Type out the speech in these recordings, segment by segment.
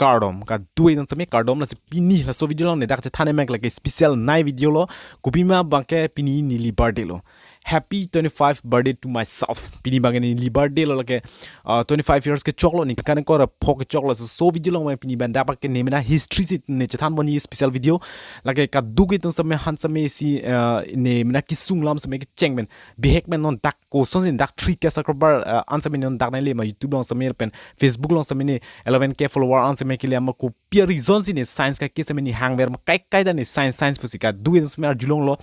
cardom ka dui nang sami cardom la si pini la so video lo ne dak chethane mek like special nai video lo kupima bangke pini nili birthday lo happy 25 birthday to myself pini bangani nili birthday lo like 25 years ke choklo ni kan ko ra phok choklo so video lo pini banda pa ke nemina history sit ne chethan boni special video like ka dugi tung same han same si ne mina kisung lam same ke chengmen behek men non dak ko son sin dak 3 ke subscriber an same non dak nai le ma youtube long same pen facebook long same ni 11k follower an same ke le ma ko pia reason sin science ka ke same ni hang ver ma kai da ni science pusika dugi same julong lo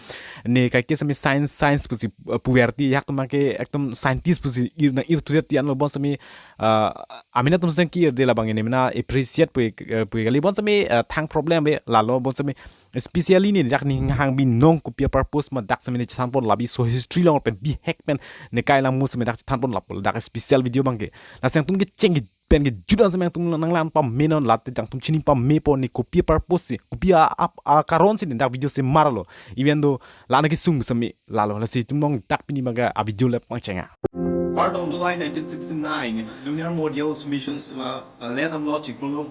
ne ka ke same science pusi puberty yak ma ke ekdom scientist pusi ir na ir tu ti an lo bon same amina tum sen ki de la bangene mina appreciate pu gali bon same thang problem be la lo bon same especially ni jak ni hang bin nong ko pia purpose ma dak same ni chan pon labi so history long pen bi hack pen ne kai lang mu same dak chan pon lap dak special video bangke la seng tum ge cheng pen ge judan same tum nang lam pam menon lat jang tum chini pam me pon ni ko pia purpose ko pia karon sin dak video se maralo even though la na ki sum same la lo la si tum nong dak pini maga a video lep pang chenga. Part of July 1969, lunar modules missions land on logic program.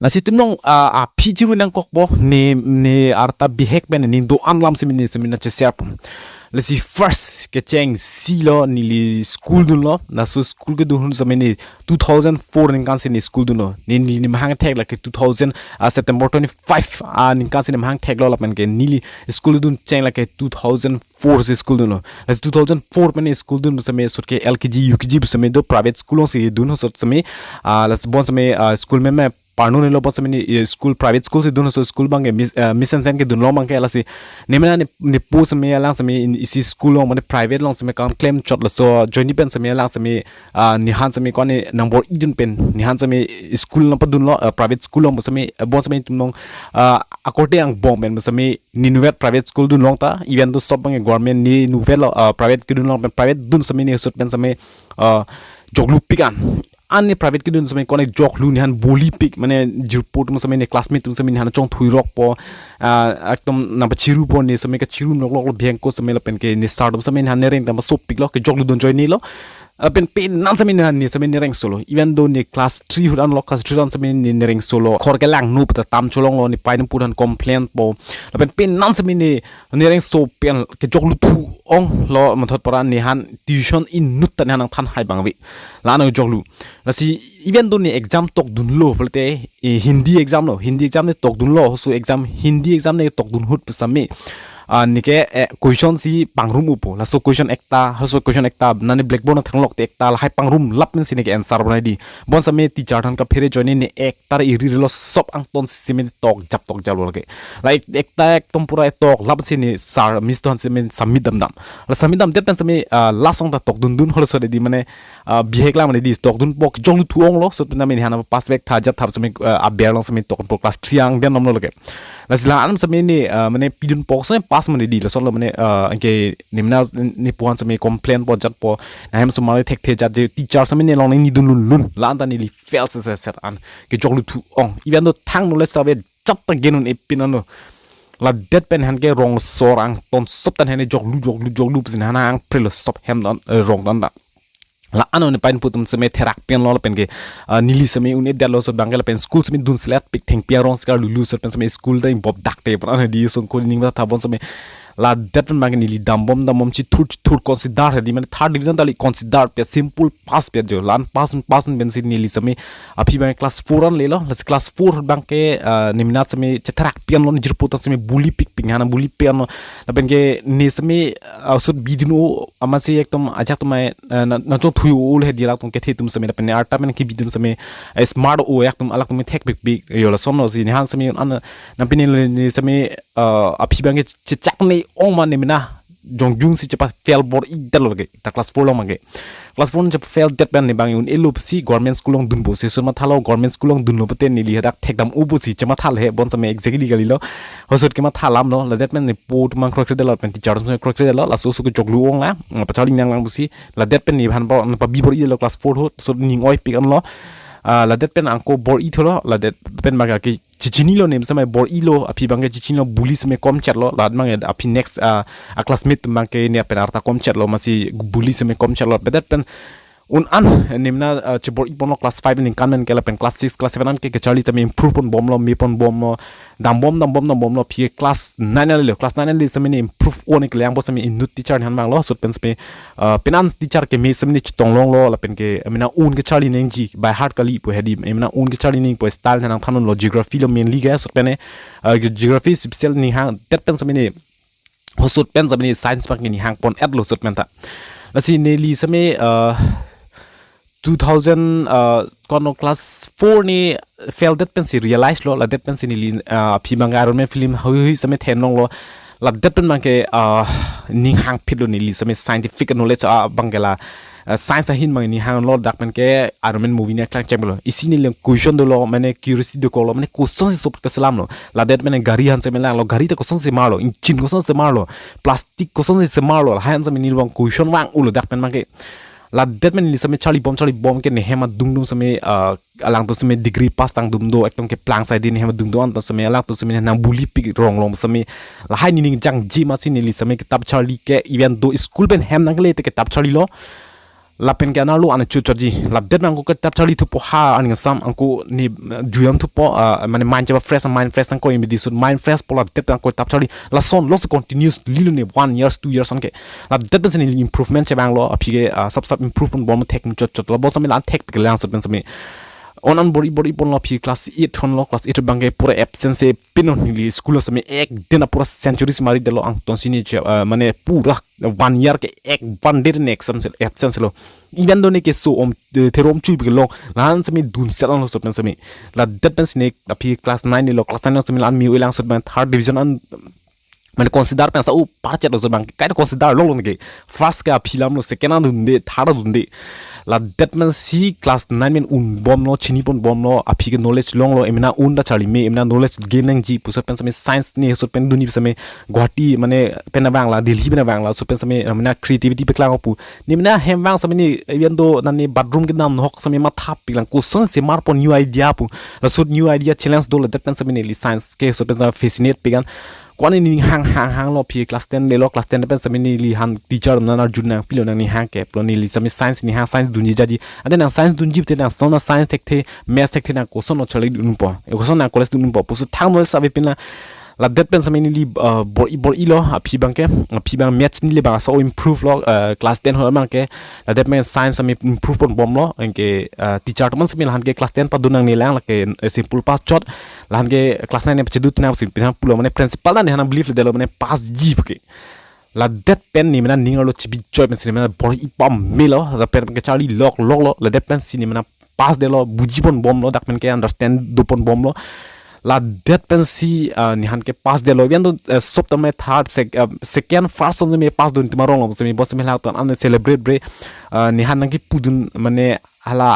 Na si tumnong pijiru nang kokbo ni arta bihek ben ni do anlam semina chesiap la si first ke cheng silo ni li school dun lo na so school ke dun semini 2004 ning kan ni school dun lo ni mahang thek la ke 2000 September 25 ning kan mahang thek lo la pen ke ni school dun cheng la ke 2004 se school dun lo la 2004 pen school dun same sut ke LKG UKG same do private school se dun so same la bon same school me parno ne lo pas mini school private school se dono so school bang mission sen ke dono mang ke ala se nemena ne pos me ala se me isi school long mane private long se me kan claim chot la so joini pen se me ala se me ni han se me ko ne number idun pen ni han se me school no pa dono private school long se me bon se me tum long akorte ang bom pen se me ni nuvet private school dun long ta even to sob bang government ni nuvet private ke dun long private dun se me ni sot pen se me joglu pikan ani private kidun samay konek jok lu ni han boli pik mane jirpot mo samay ne classmate tum samay han chong thui rok po ekdom namba chiru po ne samay ka chiru nok lok bheng ko samay la pen ke ne start samay han ne reng tam so pik lo ke jok lu don join ni lo pen nan samay ne samay ne reng solo even though ne class 3 hud unlock class 3 samay ne reng solo khor ke lang nu pata tam cholong lo ni pain puran complaint po pen nan samay ne reng so pen ke jok lu thu ong lo mathot para ni han tuition in nut tan han than hai bangwi la no jok lu nasi even though ni exam tok dun lo bolte hindi exam ne tok dun lo so exam hindi exam ne tok dun hut pasame nike question si pangrum upo la so question ekta nane blackboard na thanglok te ekta la hai pangrum lap men sine ke answer banai di bon same teacher than ka phere join ne ekta iri lo sop ang ton system tok jap tok jalo ke like ekta ektom pura tok lap sine sar miss ton sime submit dam la submit dam det tan same last song ta tok dun hol so di mane bihek la mane di tok dun pok jong tu ong lo so na men hana pass back tha jat thap same a ber long same tok po class 3 ang den nom lo ke la sila anam same ni mane pidun pok so pass mane di la so lo mane anke nimna ni puan same complain po jat po na hem so mane thek the jat je teacher same ni long ni dun lun la anta ni li fail se set an ke jong tu ong even though thang no le sabe chat ta genun epin no la dead pen han ke rong sorang ton sop tan hene jok lu psin hana ang prelo sop hem don rong don da la ano ne pain putum seme therak pen lo pen ke nili seme une dalo so bangal pen school seme dun slat pik theng pia rong ska lulu so pen seme school dai bob dakte pan di so ko ning ta bon seme la that man nili dambom chi thur consider di man third division tali consider pe simple pass pe jo lan pass ben si nili same aphi bang class 4 an le lo class 4 bang ke nimna same chetherak pian lo jirpota same buli pik hana buli pian la ben ke ne same sut bidino amase ekdom ajak to mai na to thui ul he dilak tum ke the tum same pen arta men ki bidin same smart o ekdom alak tum thek big yo la somno si ni han same an na pin ni same aphi bang ke chak nei ong man ne mina jongjung si cepat fail bor idal lagi ta class 4 lo mangge class 4 cepat fail det ban ni bang un elup si government school long dunbo se suma thalo government school long dunlo pate ni li hadak thekdam ubu si chama thal he bon same exactly gali lo hosot kema thalam no la det man ni pot mang krok de lo pen teacher so krok de lo la so ko joglu ong la pachali nang lang busi la det pen ni ban ba pa bi bor idal class 4 ho so ning oi pik an lo la det pen angko bor i tholo la det pen maga ki chichini lo nem samai bor i lo api bangge chichini lo bully same kom chat lo la mang api next a classmate mangke ne pen arta kom chat lo masi bully same kom chat lo det pen un an nimna chibor i pono class 5 ning kanmen kela pen class 6 class 7 an ke charlie tame improve on bom lo me pon bom lo dam bom lo phi class 9 le class 9 le samene improve on ke yang bo same in teacher han mang lo so pen spe finance teacher ke me samene chitong long lo la pen ke amina un ke charlie ning ji by heart kali po hedi amina un ke charlie ning po style han thanon lo geography lo mainly ga so pen geography special ning hang tet pen samene hosot pen samene science pak ni hang pon at lo so pen ta lasi neli same 2000 kono class 4 ni fail that pen si realize lo la that pen si ni phi manga ron film hui same then long lo la that pen mangke ning hang phit lo ni li same scientific knowledge bangela science hin mang ni hang lo dak pen ke armen movie ne klang chemblo isi ni le question do lo mane curiosity do ko lo mane question si sop ka salam lo la that mane gari han se mela lo gari te question si marlo engine question si marlo plastic question si marlo han se ni bang question wang ulo dak pen mangke la det men li same charlie bomb ke ne hema dungdum same alang to same degree pass tang dum do ektom ke plang side ni hema dungdo an to same alang to same nang buli pik rong same la hai ni ning jang ji ma sin li same kitab charlie ke even do school ben hem nang le te kitab charlie lo la pen ke na lo an chu charji la det nang ko kitab charlie tu po ha an sam anko ni juyam tu po mane mind fresh tang ko imbi so mind fresh po la det ko kitab charlie la son los continuous lilu ne 1 years 2 years an ke la det ben sin improvement che bang lo aphi ke sub improvement bom tek chot lo bo sam la tek ke lang so ben sam on body pon lo phi class 8 thon lo class 8 bangge pura absence se pinon ni school sam ek dina pura centuries mari de lo ang ton sini mane pura 1 year ke ek one day ne exam se absence lo even do ne ke so therom chu bi lo lan sam dun selan lo so ben sam la det ben sine aphi class 9 ni lo class 9 sam lan mi ulang so ben third division an mane consider pensa parche do so bang kai consider lo ne first ka philam lo second an dun de third dun de la that man si class 9 men un bom no chini pon bom no aphi ke knowledge long lo emna un da chali me emna knowledge gaining ji puso pen same science ni so pen duni same guwahati mane pen bang la delhi pen bang la so pen same amna creativity pe klang pu ni mena hem bang same ni even do nani bathroom ke nam hok same ma thap pilang ko son se mar pon new idea pu la so new idea challenge do la that pen same ni science ke so pen fascinate pegan kwani ni hang lo phi class 10 le lo class 10 pen same ni li han teacher na juna pilo na ni hang ke plo ni li same science ni hang science dunji jaji ade na science dunji te na sona science tek the math tek the na ko son no chali dun po e ko son na college dun po pusu thang no sabe pin la det pen same ni li bor i lo phi bang math ni le ba so improve lo class 10 ho man ke la det men science same improve pon bom lo enke teacher man same han ke class 10 pa dunang ni lang la ke simple pass chot lan ke class 9 ne pchedut na sin pina pulo mane principal na hana believe de lo mane pass ji ke la det pen ni mena ninga lo chibi joy pen sin mena bor i pam melo la pen ke charlie lok lo la det pen sin mena pass de lo buji pon bom lo dak pen ke understand do pon bom lo la det pen si ni han ke pass de lo viendo sop to me third second first on me pass don tomorrow lo se me boss me la ton an celebrate bre ni han ki pudun mane hala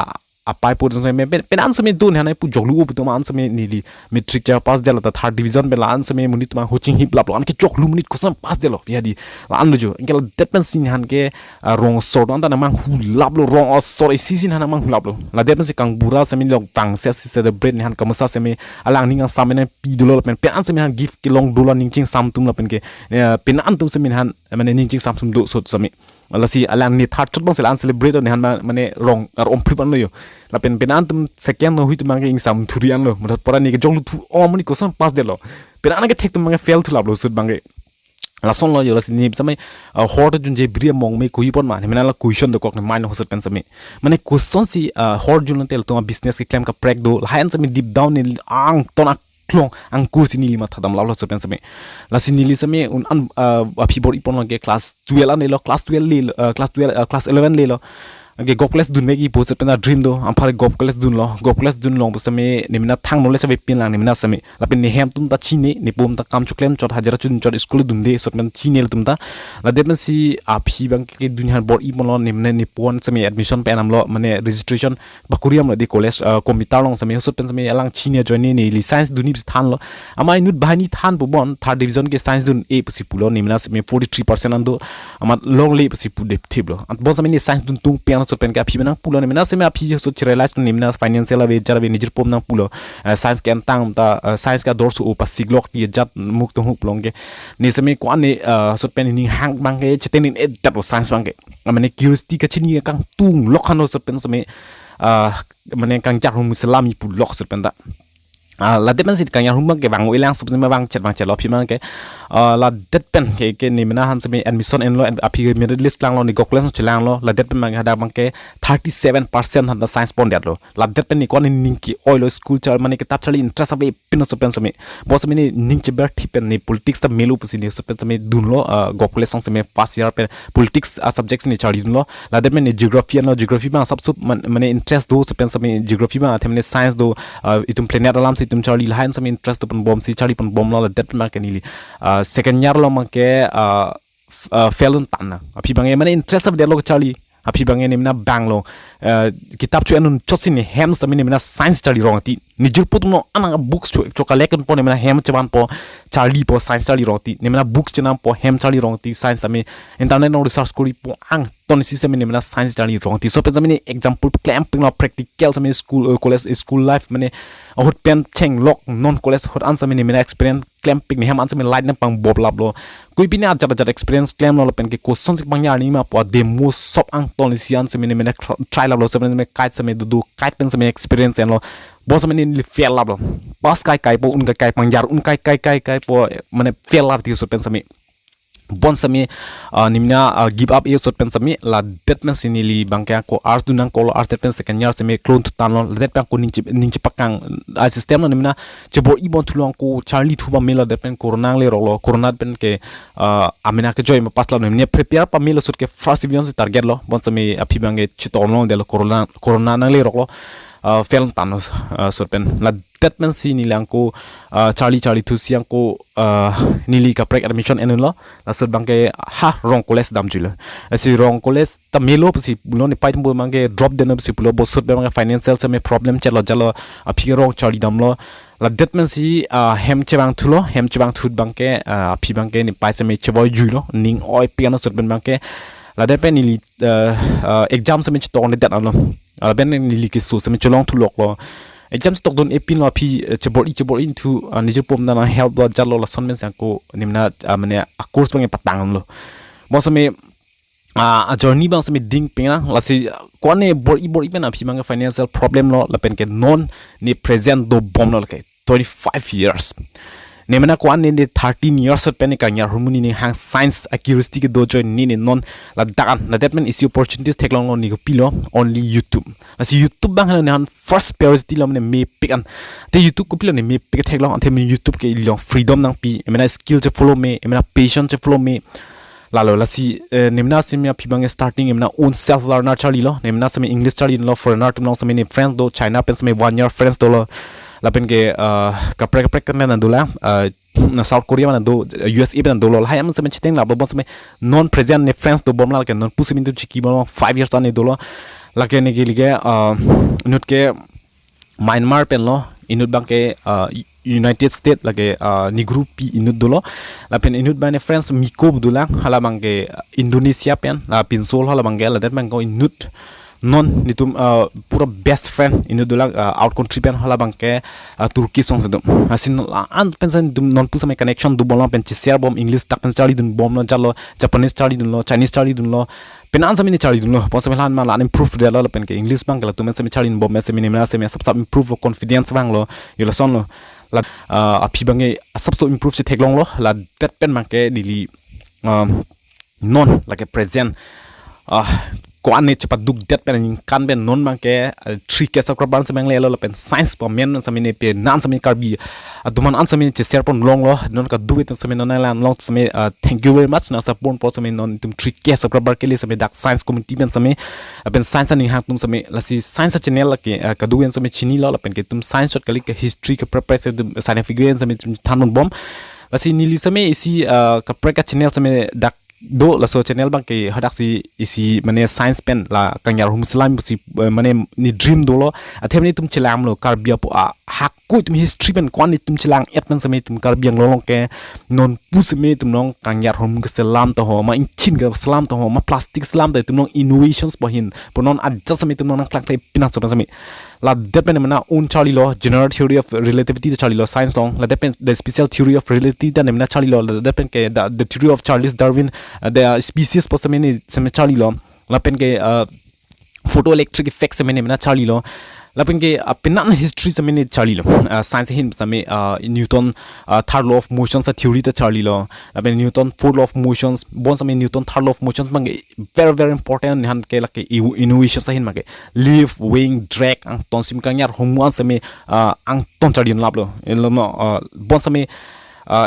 apai pur so me pen an me don han pu joglu pu to an me ni li metric cha pass de la third division be la an me munit ma coaching hip lap lo an ki joglu munit ko sam pass de lo ya di la an lo jo engel det pen sin han ke rong so don ta na mang hu lap lo rong o so i season han mang hu lap lo la det pen si kang bura se me long tang se celebrate ni han kamusa se me alang ning ang sam ne pi do lo pen an se me han gift ki long do lo ning ching sam tum la pen ke pen an tum se me han mane ning ching sam tum do so se me la si alang ni third chot bang se an celebrate ni han mane rong ar om phri pan lo yo la pen an tum second no hui tum mang ing sam thurian lo mot pora ni ke jong lu thu om ni ko sam pass de lo pen an ke thek tum mang fail thu lab lo sut bang la son lo yo la ni samai hot jun je bria mong me kui pon ma ni mena la question do kok ni mind ho sut pen samai mane question si hot jun tel to business ke claim ka prek do la han samai deep down ni ang ton klong ang kursi ni lima thadam la lo so pen samai la sinili samai un an aphi bor ipon ke class 12 an le lo class 12 le class 11 le lo Age gokles dun megi po pena dream do amphare gokles dun long same nimna thang nole sabe pin lang nimna same lapin ni hem tum ta chine ni pum ta kam chuklem chot hajara chun chot school dun de sot men chinel tum ta la de men si a phi bang ke dunya board I mon nimne ni pon same admission pe nam lo mane registration bakuriam de college computer long same sot pen same alang chine join ni li science dun than lo amai nut bahani than bon third division ke science dun a pusi pulo nimna same 43% ando amat long le pusi pu de thiblo at bon same ni science dun tung pe so pen ka phi bana pulo ni na se me phi so realize ni na financial ave jara be nijir pom na pulo science ke antang ta science ka dor su pa siglok ti jat muk to huk long ke ni se me ko ani so pen ni hang bang ke cheten in et dat science bang ke mane curiosity ka chini kang tung lok hano so pen se me mane kang jar hum salami pu lok so pen ta la det men sit kang hum ke bang ilang so me bang chet lo phi man ke la det pen ke ni mena han se me admission en lo api merit list lang lo ni gokles no chilang lo la det pen mang hada bang ke 37% han science pon det lo la det pen ni kon ni ki oil school char mane ke tap chali interest ave pin so pen se me bo se me ni ning che ber thi pen ni politics ta melu pusi ni so pen se me dun lo gokles song se me first year pen politics subjects ni chari dun lo la det pen ni geography bang sab sub mane interest do so pen se me geography bang athem ni science do itum planet alam tum chali lain some interest upon bomb si chali pon bomb la det ma kenili second year lo make felon tan api bange mane interest of de lo chali api bange nimna banglo kitab chu anun chotsin ni hem sami nimna science chali rong ti nijur put no anang books chu chokaleken po nimna hem chaban po chali po science chali rong ti nimna books chana po hem chali rong ti science sami internet no research kuri po ang ton si sami nimna science chali rong ti so pe sami example clamping no practical sami school college school life mane hot pen cheng lok non college hot answer mini mina experience clamping ni ham answer min light na pang bob lab lo koi pina jat experience claim lo pen ke question sik bang yar ni ma po demo sop ang ton si answer mini mina try lab lo se me kite se me du kite pen se me experience en lo bo se mini fail lab lo pas kai po un kai pang yar un kai po mane fail lab ti so pen se me bon sami nimna give up is pen sami la det men sinili bangka ko ars dunang ko ars det pen second year sami clone to tan det pen ko ninchi pakang a system no nimna chebo ibon thulong ko charlie thuba mela det pen corona le rolo corona pen ke amina ke joy ma pasla no ne prepare pa mela sut ke first division target lo bon sami api bange chiton de corona nang le rolo film tanos sorpen la det men si nilang ko charlie tu siang ko nili ka prek admission enlo la sot bangke ha wrong college dam jula si wrong college ta melo si bulo ni pai tumbo mangke drop den si bulo bo sot bangke financial se me problem chelo jalo aphi wrong charlie dam lo la det men si hem chebang thut bangke aphi bangke ni pai se me cheboy julo ning oi piano sot ben bangke la det pen nili exam se me chton det alo ben nili ke so se me cholong thulok lo exam stock don epin lo phi chebor into nijur pom na help lo jalo la son men sang ko nimna mane a course bang patang lo mo se me a journey bang se me ding pina la si ko ne bor i pen a phi mang financial problem lo la pen ke non ni present do bom lo ke 25 years nemana ko an ne 13 years pen ka nyar hormoni ni hang science accuracy ke do join ni non la dan la that man is opportunities take long ni ko pilo only youtube la si youtube bang han first priority lo me pick an te youtube ko pilo ne me pick take long an te youtube ke long freedom nang pi emana skill to follow me emana patience to follow me la lo la si nemna simya pibang starting emna own self learner charlie lo nemna some english charlie lo foreigner tum long some ni friends do china pen some 1 year friends do lo lapen ke kaprek men andula na south korea man do usa ben do lo hay am sem chiteng la bon sem non present ne france do bom la ke non pusim into chiki bon 5 years ane do lo la ke ne ke lige nut ke myanmar pen lo inut bang ke united states la ke ni group inut do lo la pen inut ban france miko do la hala bang ke indonesia pen la pinsol hala bang ke la dat bang ko inut non nitum pura best friend inu dolang out country pen hala bangke turki song sedum asin an pensan dum non pusa me connection du bolang pen share bom english tak pen chali dun bom no jalo japanese chali dun lo chinese chali dun lo pen an samini chali dun lo pon samlan man lan improve de lo pen ke english bang la tu men sami chali bom me sami nimna sami sab improve confidence bang lo yula son lo la api bange sab so improve se theklong lo la that pen bangke dili non like a present ko ane cepat duk det pen kan ben non bang ke 3K subscriber sa mang lelo pen science pa men sa mine pe nan sa mine karbi aduman an sa mine che share pon long lo non ka du it sa mine non lan long sa mine thank you very much na support po sa mine non tum 3K subscriber ke le sa mine dak science community ben sa mine pen science ning hang tum sa mine la si science channel la ke ka du en sa mine chini lo la pen ke tum science shot kali ke history ke purpose scientific gen sa mine thanon bom la si nili sa mine isi ka preka channel sa mine dak do la so channel bang ke hadak si isi mane science pen la kanyar hum islam si mane ni dream do lo athem ni tum chilam lo karbia po hak ko tum history pen kwan ni tum chilang et nang same tum karbiang lo ke non pus me tum nong kanyar hum ke salam to ho ma inchin ke salam to ho ma plastic salam to tum nong innovations po hin po non adjust same tum nong klak play pinak so same la depend mana un charlie law general theory of relativity the charlie law science long la depend the special theory of relativity the nemna charlie law la depend ke the theory of Charles Darwin the species po same charlie law la pen ke photoelectric effects same nemna charlie law la pen ke penan history same charlie law science hin same Newton third law of motion sa theory the charlie law la pen Newton fourth law of motions bon same Newton third law of motions bang very very important han ke la ke innovation sa hin ma ke lift wing drag ang ton sim kanyar homuan same ang ton charlie lab lo bon same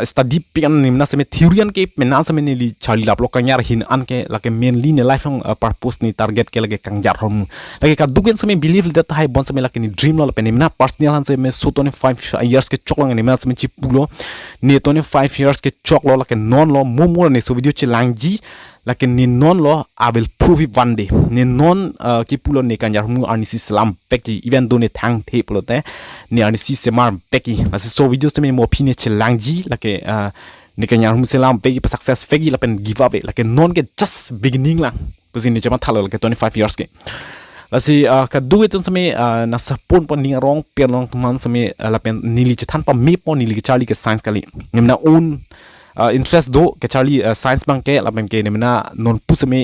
study pian nimna same theoryan ke menan same ni charlie lap lo kanyar hin an ke la ke mainly ne life long purpose ni target ke lage kangjar hom lage ka dugen same believe that hai bon same la ke ni dream lo pe nimna personal han same so 25 years ke choklang nimna same chipulo ne 25 years ke choklo la ke non lo momo ne so video chilangji like ni non lo I will prove it one day ni non ki pulo ne kanjar mu anisi salam peki even do ne thang the pulo te ni anisi semar peki as so videos te me mo phine chelangji like ni kanjar mu salam peki success peki la pen give up like non ke just beginning lang pusin ni chama thalo like 25 years ke lasi ka do it some na support pon ning rong pen long man some la pen nili chethan pa me pon nili charlie ke science kali nimna own interest do ke charlie science bank ke la ke ne na non pusame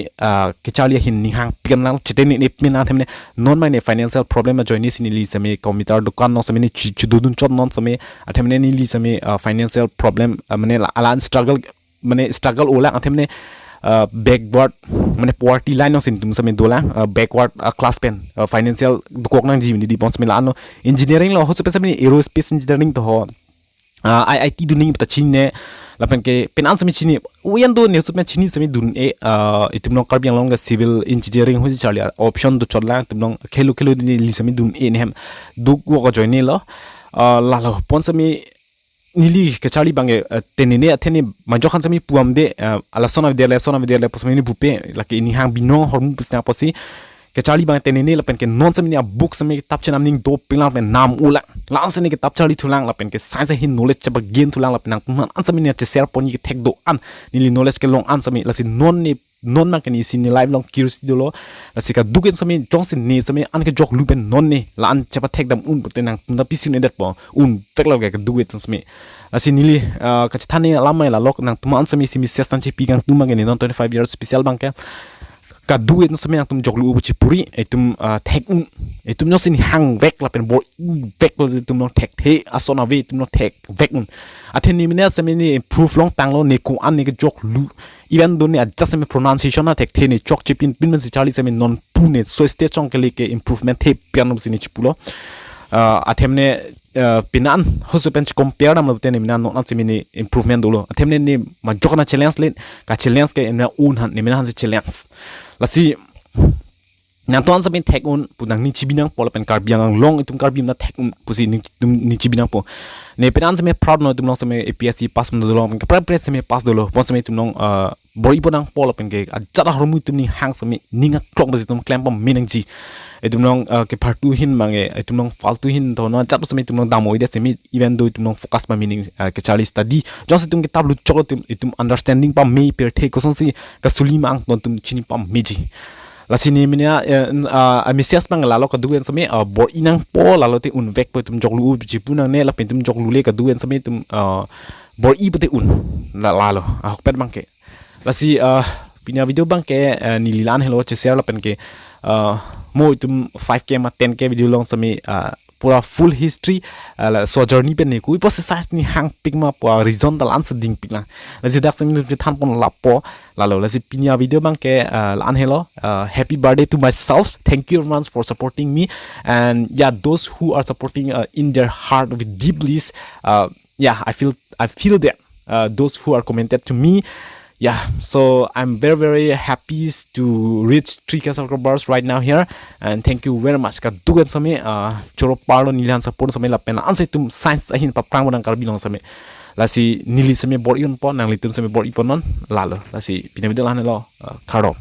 ke charlie hin ni hang pian lang chite ni pina themne non my ne financial problem join ni sinili same computer dukan no same ni chudun chot non same athemne ni li same financial problem mane alan struggle ola athemne backward mane poverty line no sin tum same dola backward class pen financial dukok nang ji ni di pons me la no engineering lo ho same aerospace engineering to ho IIT duning ta chinne lapen ke penan sami chini uyan do ne sup chini sami dun itum no karbiang long civil engineering hu charli option do chotla tum no khelu ni li sami dun ne hem duk wo join ne lo la lo pon sami nili ke charli bange tenene atheni manjo khan sami puam de ala sona videle posmi ni bupe la ke ni hang binong hormu pusna posi ke charli bang tenene la pen ke non sami ni book sami tap chanam ning do pilang pen nam ula lan sani ke tap charli thulang la pen ke science hin knowledge chaba gain thulang la pen an sami ni che share pon ni thek do an ni knowledge ke long an sami la si non ma ke ni sin ni live long curiosity do lo la si ka duken sami jong sin ni sami an ke jok lu pen non ni la an chaba thek dam un puten nang na pisin ne dat po un fek la ke du it sami asi nili ka chthani lamai la lok nang tuma an sami simi sestan chi pi gang tuma ke ni non 25 years special bank ke ka duit no sameng tum joglu uchi puri etum thek etum no sin hang vek la pen bo vek lo tum no thek the asona ve tum no thek vek un atheni mine sameni improve long tang lo ne ko an ne joglu even do ne adjust me pronunciation na thek the ni chok chipin pin man si charli same non pune so state chong ke ke improvement the pianum sin chipulo athemne pinan hosu pen compare nam lo ten mina no na simini improvement do lo athemne ni ma jokna challenge le ka challenge ke na un han ni mina han challenge lasi nan ton sa bin thek un punang ni chibinang pol pen karbiang long itum karbim na thek pusi ni chibinang po ne penan me proud no tum long sa me APSC pass mo do long ka prep sa me pass do lo pon sa me tum long bori ponang pol pen ke ajara hormu tum ni hang sa me ninga klok ba tum clamp minang ji etum long ke partu hin mange etum long faltu hin to no chat sa me tum long damo ide semi even do tum long focus pa meaning ke charli study just tum ke tablu chok tum understanding pa me per thek ko si ka sulima ang ton tum chini pa meji la sini minia amisias bang lalo ka duen sami bor inang po lalo te un vek po tum joglu jipuna ne la pentum joglu le ka duen sami tum bor i pete un la lalo hok pet bang ke la si pinya video bang ke nililan hello che share la pen ke mo tum 5K ma 10K video long sami pura full history so journey pen ni kui pos size ni hang pik ma pua region dalan seding pik la si dak sem Chethan pon lapo lalo la si pinya video bang ke lan hello happy birthday to myself. Thank you very much for supporting me, and yeah, those who are supporting in their heart with deeply, yeah, I feel that those who are commented to me, yeah, so I'm very happy to reach 3K subscribers right now here, and thank you very much ka dugan same choro parlo nilihan support same la pen anse tum science ahin pa prang bodang kar bilong same la si nili same bor yun po nang litun same bor iponon lalo la si pinamidel han lo karo